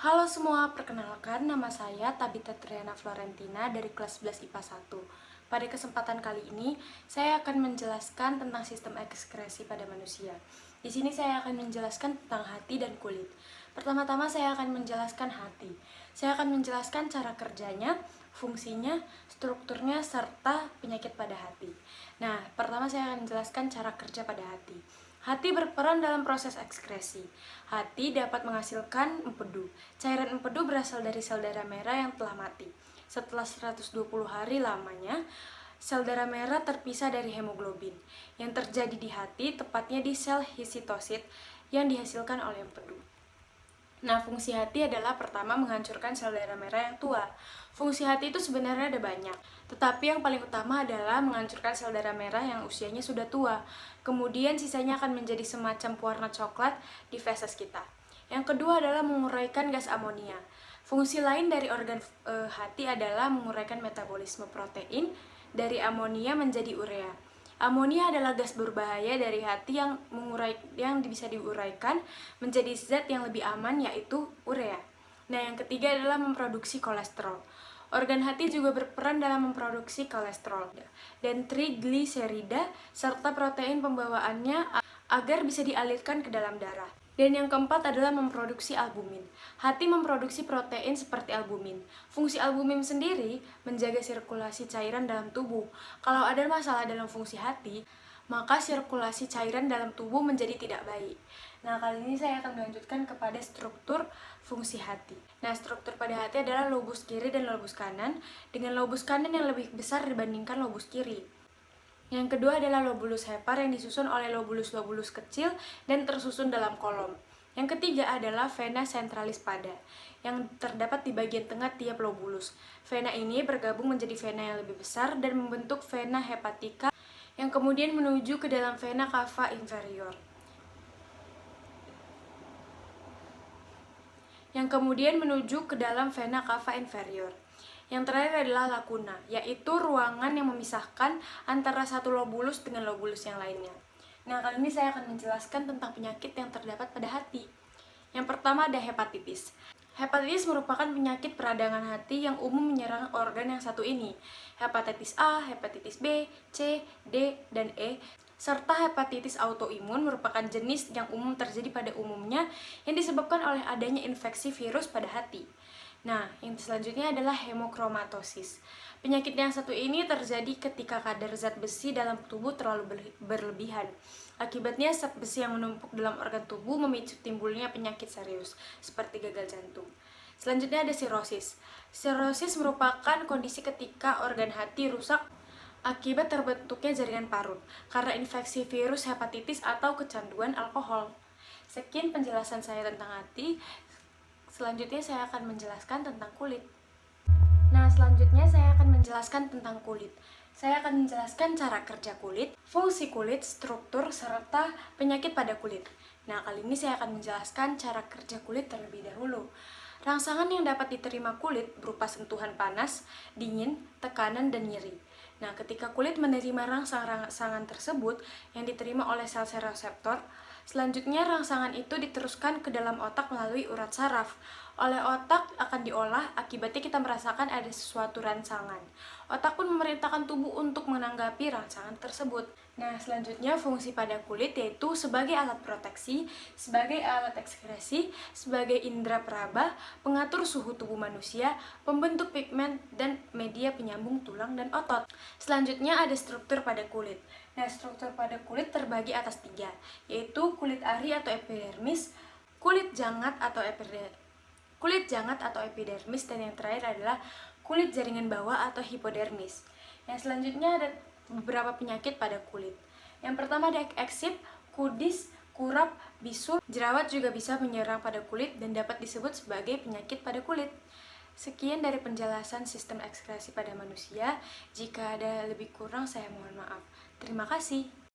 Halo semua, perkenalkan nama saya Tabita Triana Florentina dari kelas 11 IPA 1. Pada kesempatan kali ini, saya akan menjelaskan tentang sistem ekskresi pada manusia. Di sini saya akan menjelaskan tentang hati dan kulit. Pertama-tama saya akan menjelaskan hati. Saya akan menjelaskan cara kerjanya, fungsinya, strukturnya, serta penyakit pada hati. Nah, pertama saya akan menjelaskan cara kerja pada hati. Hati berperan dalam proses ekskresi. Hati dapat menghasilkan empedu. Cairan empedu berasal dari sel darah merah yang telah mati. Setelah 120 hari lamanya, sel darah merah terpisah dari hemoglobin. Yang terjadi di hati, tepatnya di sel histiosit yang dihasilkan oleh empedu. Nah, fungsi hati adalah pertama menghancurkan sel darah merah yang tua. Fungsi hati itu sebenarnya ada banyak, tetapi yang paling utama adalah menghancurkan sel darah merah yang usianya sudah tua. Kemudian sisanya akan menjadi semacam pewarna coklat di feses kita. Yang kedua adalah menguraikan gas amonia. Fungsi lain dari organ hati adalah menguraikan metabolisme protein dari amonia menjadi urea. Amonia adalah gas berbahaya dari hati yang bisa diuraikan menjadi zat yang lebih aman, yaitu urea. Nah, yang ketiga adalah memproduksi kolesterol. Organ hati juga berperan dalam memproduksi kolesterol dan trigliserida serta protein pembawaannya agar bisa dialirkan ke dalam darah. Dan yang keempat adalah memproduksi albumin. Hati memproduksi protein seperti albumin. Fungsi albumin sendiri menjaga sirkulasi cairan dalam tubuh. Kalau ada masalah dalam fungsi hati, maka sirkulasi cairan dalam tubuh menjadi tidak baik. Nah, kali ini saya akan melanjutkan kepada struktur fungsi hati. Nah, struktur pada hati adalah lobus kiri dan lobus kanan, dengan lobus kanan yang lebih besar dibandingkan lobus kiri. Yang kedua adalah lobulus hepar yang disusun oleh lobulus-lobulus kecil dan tersusun dalam kolom. Yang ketiga adalah vena centralis pada, yang terdapat di bagian tengah tiap lobulus. Vena ini bergabung menjadi vena yang lebih besar dan membentuk vena hepatica yang kemudian menuju ke dalam vena cava inferior. Yang terakhir adalah lacuna, yaitu ruangan yang memisahkan antara satu lobulus dengan lobulus yang lainnya. Nah, kali ini saya akan menjelaskan tentang penyakit yang terdapat pada hati. Yang pertama ada hepatitis. Hepatitis merupakan penyakit peradangan hati yang umum menyerang organ yang satu ini. Hepatitis A, hepatitis B, C, D, dan E, serta hepatitis autoimun merupakan jenis yang umum terjadi pada umumnya yang disebabkan oleh adanya infeksi virus pada hati. Nah, yang selanjutnya adalah hemokromatosis. Penyakit yang satu ini terjadi ketika kadar zat besi dalam tubuh terlalu berlebihan. Akibatnya zat besi yang menumpuk dalam organ tubuh memicu timbulnya penyakit serius, seperti gagal jantung. Selanjutnya ada sirosis. Sirosis merupakan kondisi ketika organ hati rusak akibat terbentuknya jaringan parut karena infeksi virus hepatitis atau kecanduan alkohol. Sekian penjelasan saya tentang hati. Selanjutnya saya akan menjelaskan tentang kulit. Nah, selanjutnya saya akan menjelaskan tentang kulit. Saya akan menjelaskan cara kerja kulit, fungsi kulit, struktur, serta penyakit pada kulit. Nah, kali ini saya akan menjelaskan cara kerja kulit terlebih dahulu. Rangsangan yang dapat diterima kulit berupa sentuhan panas, dingin, tekanan, dan nyeri. Nah, ketika kulit menerima rangsangan tersebut yang diterima oleh sel-sel reseptor, selanjutnya rangsangan itu diteruskan ke dalam otak melalui urat saraf. Oleh otak akan diolah, akibatnya kita merasakan ada sesuatu rangsangan. Otak pun memerintahkan tubuh untuk menanggapi rangsangan tersebut. Nah, selanjutnya fungsi pada kulit yaitu sebagai alat proteksi, sebagai alat ekskresi, sebagai indera peraba, pengatur suhu tubuh manusia, pembentuk pigmen, dan media penyambung tulang dan otot. Selanjutnya ada struktur pada kulit. Nah, struktur pada kulit terbagi atas 3, yaitu kulit ari atau epidermis, kulit jangat atau epidermis, dan yang terakhir adalah kulit jaringan bawah atau hipodermis. Yang selanjutnya ada beberapa penyakit pada kulit. Yang pertama ada eksip, kudis, kurap, bisul. Jerawat juga bisa menyerang pada kulit dan dapat disebut sebagai penyakit pada kulit. Sekian dari penjelasan sistem ekskresi pada manusia. Jika ada lebih kurang, saya mohon maaf. Terima kasih.